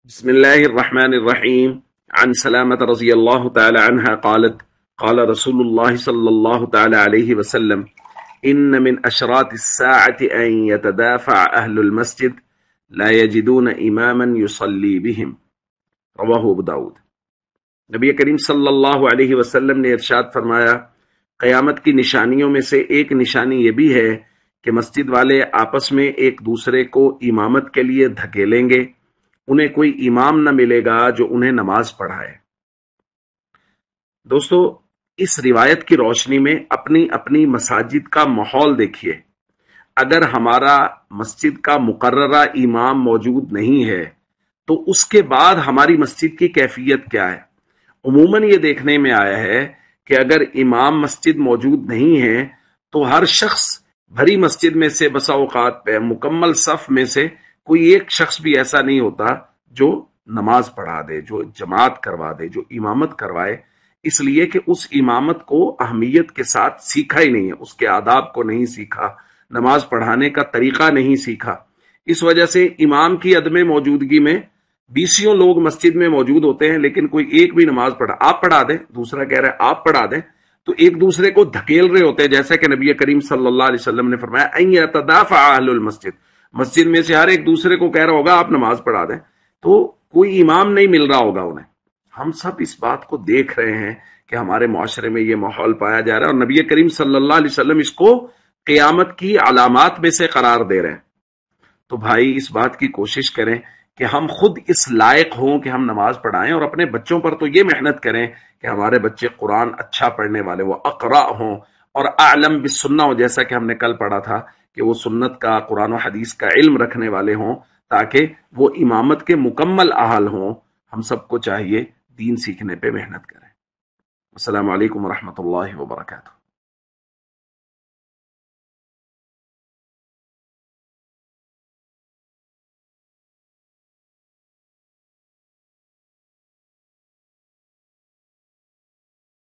بسم الله الرحمن الرحيم. عن سلامة رضي الله تعالى عنها قالت قال رسول الله صلى الله تعالى عليه وسلم إن من أشراط الساعة أن يتدافع أهل المسجد لا يجدون إماما يصلي بهم رواه ابو داود۔ نبی کریم صلی اللہ علیہ وسلم نے ارشاد فرمایا، قیامت کی نشانیوں میں سے ایک نشانی یہ بھی ہے کہ مسجد والے آپس میں ایک دوسرے کو امامت کے لیے دھکیلیں گے، انہیں کوئی امام نہ ملے گا جو انہیں نماز پڑھائے۔ دوستو، اس روایت کی روشنی میں اپنی اپنی مساجد کا ماحول دیکھیے۔ اگر ہمارا مسجد کا مقررہ امام موجود نہیں ہے تو اس کے بعد ہماری مسجد کی کیفیت کیا ہے؟ عموماً یہ دیکھنے میں آیا ہے کہ اگر امام مسجد موجود نہیں ہے تو ہر شخص بھری مسجد میں سے بسا اوقات پہ مکمل صف میں سے کوئی ایک شخص بھی ایسا نہیں ہوتا جو نماز پڑھا دے، جو جماعت کروا دے، جو امامت کروائے، اس لیے کہ اس امامت کو اہمیت کے ساتھ سیکھا ہی نہیں ہے، اس کے آداب کو نہیں سیکھا، نماز پڑھانے کا طریقہ نہیں سیکھا۔ اس وجہ سے امام کی عدم موجودگی میں بیسیوں لوگ مسجد میں موجود ہوتے ہیں لیکن کوئی ایک بھی نماز پڑھا، آپ پڑھا دیں، دوسرا کہہ رہا ہے آپ پڑھا دیں، تو ایک دوسرے کو دھکیل رہے ہوتے ہیں، جیسا کہ نبی کریم صلی اللہ علیہ وسلم نے فرمایا ان یتدافع اہل المسجد، مسجد میں سے ہر ایک دوسرے کو کہہ رہا ہوگا آپ نماز پڑھا دیں، تو کوئی امام نہیں مل رہا ہوگا انہیں۔ ہم سب اس بات کو دیکھ رہے ہیں کہ ہمارے معاشرے میں یہ ماحول پایا جا رہا ہے، اور نبی کریم صلی اللہ علیہ وسلم اس کو قیامت کی علامات میں سے قرار دے رہے ہیں۔ تو بھائی اس بات کی کوشش کریں کہ ہم خود اس لائق ہوں کہ ہم نماز پڑھائیں، اور اپنے بچوں پر تو یہ محنت کریں کہ ہمارے بچے قرآن اچھا پڑھنے والے، وہ اقرا ہوں اور اعلم بالسنہ ہوں، جیسا کہ ہم نے کل پڑھا تھا کہ وہ سنت کا، قرآن و حدیث کا علم رکھنے والے ہوں، تاکہ وہ امامت کے مکمل اہل ہوں۔ ہم سب کو چاہیے دین سیکھنے پہ محنت کریں۔ السلام علیکم ورحمۃ اللہ وبرکاتہ۔